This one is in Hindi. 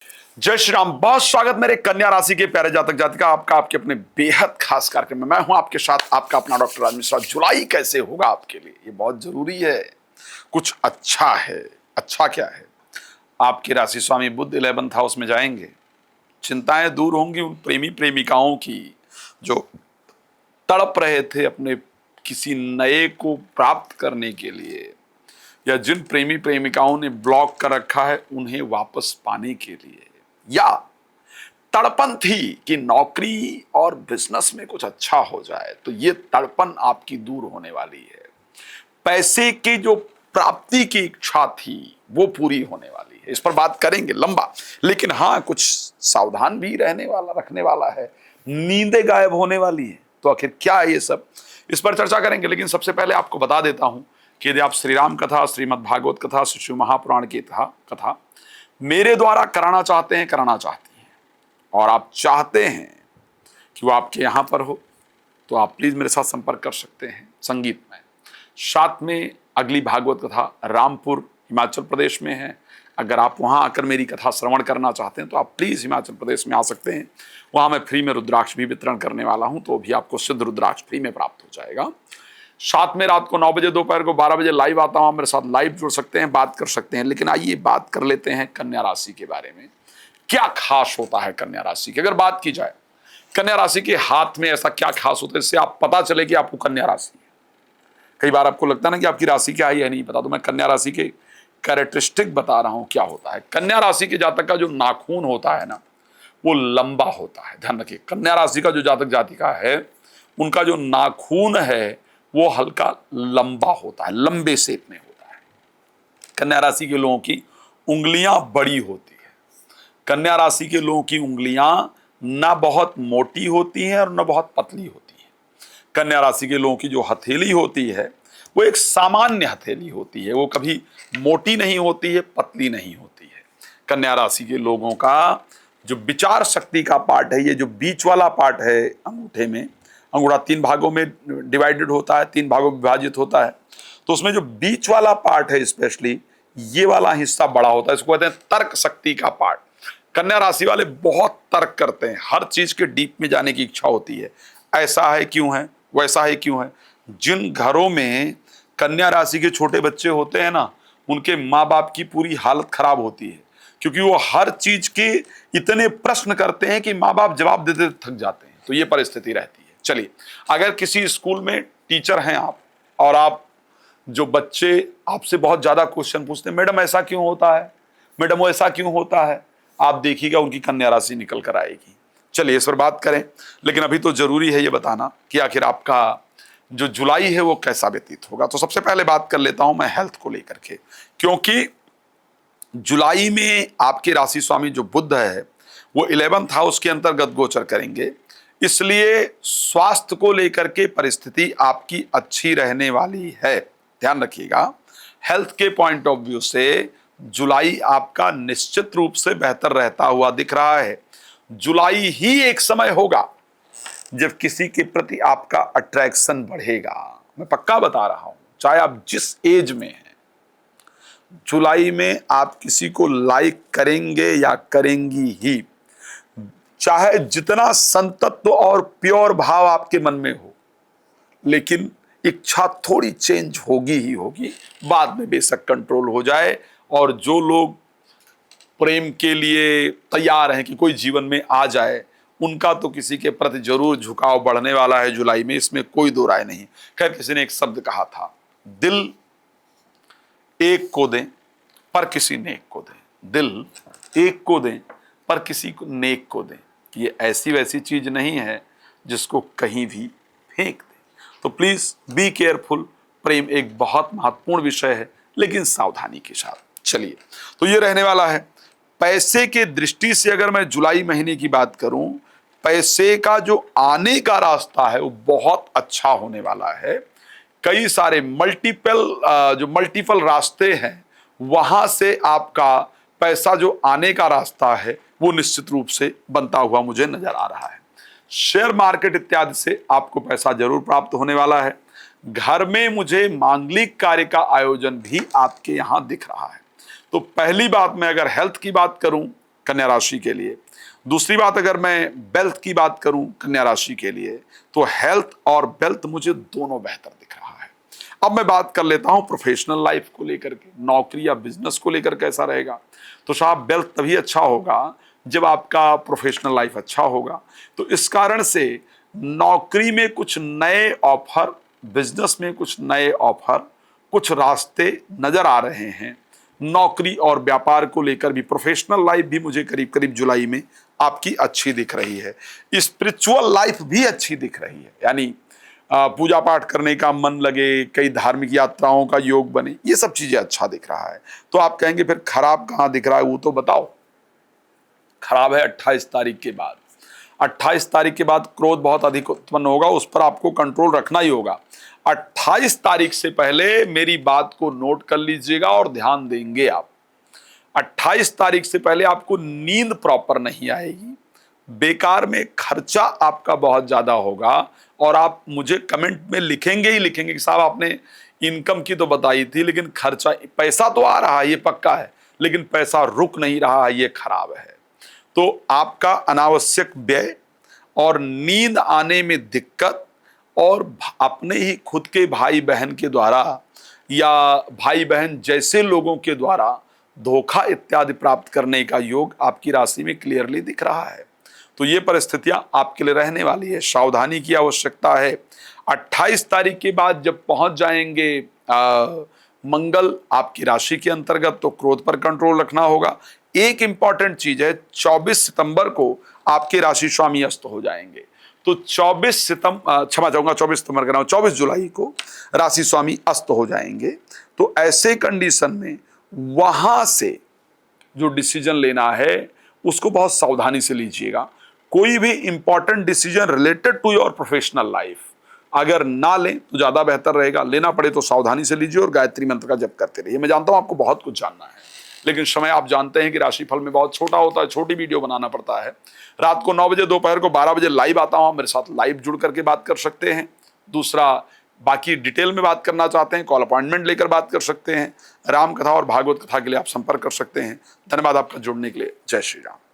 जय श्री राम। बहुत स्वागत मेरे कन्या राशि के प्यारे जातक जातिका आपका आपके अपने बेहद खास कार्यक्रम में। मैं हूं आपके साथ आपका अपना डॉक्टर राज मिश्रा। जुलाई कैसे होगा आपके लिए ये बहुत जरूरी है। कुछ अच्छा है। अच्छा क्या है? आपके राशि स्वामी बुध 11th हाउस में जाएंगे। चिंताएं दूर होंगी उन प्रेमी प्रेमिकाओं की जो तड़प रहे थे अपने किसी नए को प्राप्त करने के लिए, या जिन प्रेमी प्रेमिकाओं ने ब्लॉक कर रखा है उन्हें वापस पाने के लिए, या तड़पन थी कि नौकरी और बिजनेस में कुछ अच्छा हो जाए, तो ये तड़पन आपकी दूर होने वाली है। पैसे की जो प्राप्ति की इच्छा थी वो पूरी होने वाली है। इस पर बात करेंगे लंबा, लेकिन हाँ कुछ सावधान भी रखने वाला है। नींदें गायब होने वाली है, तो आखिर क्या है ये सब, इस पर चर्चा करेंगे। लेकिन सबसे पहले आपको बता देता हूं कि यदि आप श्री राम कथा, श्रीमद् भागवत कथा, शिव महापुराण की कथा मेरे द्वारा कराना चाहते हैं, कराना चाहती हैं, और आप चाहते हैं कि वो आपके यहाँ पर हो, तो आप प्लीज मेरे साथ संपर्क कर सकते हैं संगीत में। साथ में अगली भागवत कथा रामपुर हिमाचल प्रदेश में है। अगर आप वहाँ आकर मेरी कथा श्रवण करना चाहते हैं तो आप प्लीज हिमाचल प्रदेश में आ सकते हैं। वहाँ मैं फ्री में रुद्राक्ष भी वितरण करने वाला हूँ, तो भी आपको सिद्ध रुद्राक्ष फ्री में प्राप्त हो जाएगा। साथ में रात को 9 बजे, दोपहर को 12 बजे लाइव आता हूं। मेरे साथ लाइव जुड़ सकते हैं, बात कर सकते हैं। लेकिन आइए बात कर लेते हैं कन्या राशि के बारे में। क्या खास होता है कन्या राशि की? अगर बात की जाए कन्या राशि के हाथ में ऐसा क्या खास होता है इससे आप पता चले कि आपको कन्या राशि है। कई बार आपको लगता है ना कि आपकी राशि क्या है, यह नहीं पता, तो मैं कन्या राशि के कैरेक्टरिस्टिक बता रहा हूं क्या होता है। कन्या राशि के जातक का जो नाखून होता है ना, वो लंबा होता है। ध्यान रखिए, कन्या राशि का जो जातक जातिका है उनका जो नाखून है वो हल्का लंबा होता है, लंबे शेप में होता है। कन्या राशि के लोगों की उंगलियां बड़ी होती है। कन्या राशि के लोगों की उंगलियां ना बहुत मोटी होती हैं और ना बहुत पतली होती हैं। कन्या राशि के लोगों की जो हथेली होती है वो एक सामान्य हथेली होती है। वो कभी मोटी नहीं होती है, पतली नहीं होती है। कन्या राशि के लोगों का जो विचार शक्ति का पार्ट है, ये जो बीच वाला पार्ट है अंगूठे में, अंगूठा 3 भागों में डिवाइडेड होता है, 3 भागों में विभाजित होता है, तो उसमें जो बीच वाला पार्ट है स्पेशली ये वाला हिस्सा बड़ा होता है। इसको कहते हैं तर्क शक्ति का पार्ट। कन्या राशि वाले बहुत तर्क करते हैं, हर चीज के डीप में जाने की इच्छा होती है। ऐसा है क्यों है, वैसा है क्यों है। जिन घरों में कन्या राशि के छोटे बच्चे होते हैं ना, उनके माँ बाप की पूरी हालत खराब होती है, क्योंकि वो हर चीज के इतने प्रश्न करते हैं कि माँ बाप जवाब देते थक जाते हैं। तो ये परिस्थिति रहती है। चलिए, अगर किसी स्कूल में टीचर हैं आप, और आप जो बच्चे आपसे बहुत ज्यादा क्वेश्चन पूछते हैं, मैडम ऐसा क्यों होता है, मैडम वो ऐसा क्यों होता है, आप देखिएगा उनकी कन्या राशि निकल कर आएगी। चलिए इस पर बात करें, लेकिन अभी तो जरूरी है ये बताना कि आखिर आपका जो जुलाई है वो कैसा व्यतीत होगा। तो सबसे पहले बात कर लेता हूं मैं हेल्थ को लेकर के, क्योंकि जुलाई में आपके राशि स्वामी जो बुध है वो 11th हाउस के अंतर्गत गोचर करेंगे, इसलिए स्वास्थ्य को लेकर के परिस्थिति आपकी अच्छी रहने वाली है। ध्यान रखिएगा, हेल्थ के पॉइंट ऑफ व्यू से जुलाई आपका निश्चित रूप से बेहतर रहता हुआ दिख रहा है। जुलाई ही एक समय होगा जब किसी के प्रति आपका अट्रैक्शन बढ़ेगा। मैं पक्का बता रहा हूं, चाहे आप जिस एज में हैं, जुलाई में आप किसी को लाइक करेंगे या करेंगी ही। चाहे जितना संतत्व और प्योर भाव आपके मन में हो, लेकिन इच्छा थोड़ी चेंज होगी ही होगी। बाद में बेशक कंट्रोल हो जाए। और जो लोग प्रेम के लिए तैयार हैं कि कोई जीवन में आ जाए, उनका तो किसी के प्रति जरूर झुकाव बढ़ने वाला है जुलाई में, इसमें कोई दो राय नहीं। खैर, किसी ने एक शब्द कहा था, दिल एक को दें पर किसी नेक को दें। दिल एक को दें पर किसी को नेक को दें। ये ऐसी वैसी चीज नहीं है जिसको कहीं भी फेंक दें। तो प्लीज बी केयरफुल। प्रेम एक बहुत महत्वपूर्ण विषय है, लेकिन सावधानी के साथ। चलिए, तो ये रहने वाला है। पैसे के दृष्टि से अगर मैं जुलाई महीने की बात करूं, पैसे का जो आने का रास्ता है वो बहुत अच्छा होने वाला है। कई सारे मल्टीपल रास्ते हैं, वहां से आपका पैसा जो आने का रास्ता है वो निश्चित रूप से बनता हुआ मुझे नजर आ रहा है। शेयर मार्केट इत्यादि से आपको पैसा जरूर प्राप्त होने वाला है। घर में मुझे मांगलिक कार्य का आयोजन भी आपके यहां दिख रहा है। तो पहली बात, मैं अगर हेल्थ की बात करूं कन्या राशि के लिए। दूसरी बात, अगर मैं वेल्थ की बात करूं कन्या राशि के लिए, तो हेल्थ और वेल्थ मुझे दोनों बेहतर दिख रहा है। अब मैं बात कर लेता हूं प्रोफेशनल लाइफ को लेकर के, नौकरी या बिजनेस को लेकर कैसा रहेगा। तो साहब वेल्थ तभी अच्छा होगा जब आपका प्रोफेशनल लाइफ अच्छा होगा। तो इस कारण से नौकरी में कुछ नए ऑफर, बिजनेस में कुछ नए ऑफर, कुछ रास्ते नजर आ रहे हैं। नौकरी और व्यापार को लेकर भी, प्रोफेशनल लाइफ भी मुझे करीब करीब जुलाई में आपकी अच्छी दिख रही है। स्पिरिचुअल लाइफ भी अच्छी दिख रही है, यानी पूजा पाठ करने का मन लगे, कई धार्मिक यात्राओं का योग बने, ये सब चीजें अच्छा दिख रहा है। तो आप कहेंगे फिर खराब कहाँ दिख रहा है, वो तो बताओ। खराब है 28 तारीख के बाद। 28 तारीख के बाद क्रोध बहुत अधिक उत्पन्न होगा, उस पर आपको कंट्रोल रखना ही होगा। 28 तारीख से पहले मेरी बात को नोट कर लीजिएगा और ध्यान देंगे आप। 28 तारीख से पहले आपको नींद प्रॉपर नहीं आएगी, बेकार में खर्चा आपका बहुत ज्यादा होगा, और आप मुझे कमेंट में लिखेंगे ही लिखेंगे कि साहब आपने इनकम की तो बताई थी, लेकिन खर्चा, पैसा तो आ रहा है ये पक्का है, लेकिन पैसा रुक नहीं रहा है, ये खराब है। तो आपका अनावश्यक व्यय और नींद आने में दिक्कत, और अपने ही खुद के भाई बहन के द्वारा या भाई बहन जैसे लोगों के द्वारा धोखा इत्यादि प्राप्त करने का योग आपकी राशि में क्लियरली दिख रहा है। तो ये परिस्थितियां आपके लिए रहने वाली है, सावधानी की आवश्यकता है। 28 तारीख के बाद जब पहुंच जाएंगे मंगल आपकी राशि के अंतर्गत, तो क्रोध पर कंट्रोल रखना होगा। एक इंपॉर्टेंट चीज है, 24 सितंबर को आपके राशि स्वामी अस्त हो जाएंगे। तो 24 सितंबर का नाम, 24 जुलाई को राशि स्वामी अस्त हो जाएंगे। तो ऐसे कंडीशन में वहां से जो डिसीजन लेना है उसको बहुत सावधानी से लीजिएगा। कोई भी important decision related to your professional life अगर ना लें तो ज्यादा बेहतर रहेगा। लेना पड़े तो सावधानी से लीजिए और गायत्री मंत्र का जप करते रहिए। मैं जानता हूं आपको बहुत कुछ जानना है, लेकिन समय आप जानते हैं कि राशिफल में बहुत छोटा होता है, छोटी वीडियो बनाना पड़ता है। रात को 9 बजे, दोपहर को 12 बजे लाइव आता हूं, मेरे साथ लाइव जुड़ करके बात कर सकते हैं। दूसरा, बाकी डिटेल में बात करना चाहते हैं, कॉल अपॉइंटमेंट लेकर बात कर सकते हैं। राम कथा और भागवत कथा के लिए आप संपर्क कर सकते हैं। धन्यवाद आपका जुड़ने के लिए। जय श्री राम।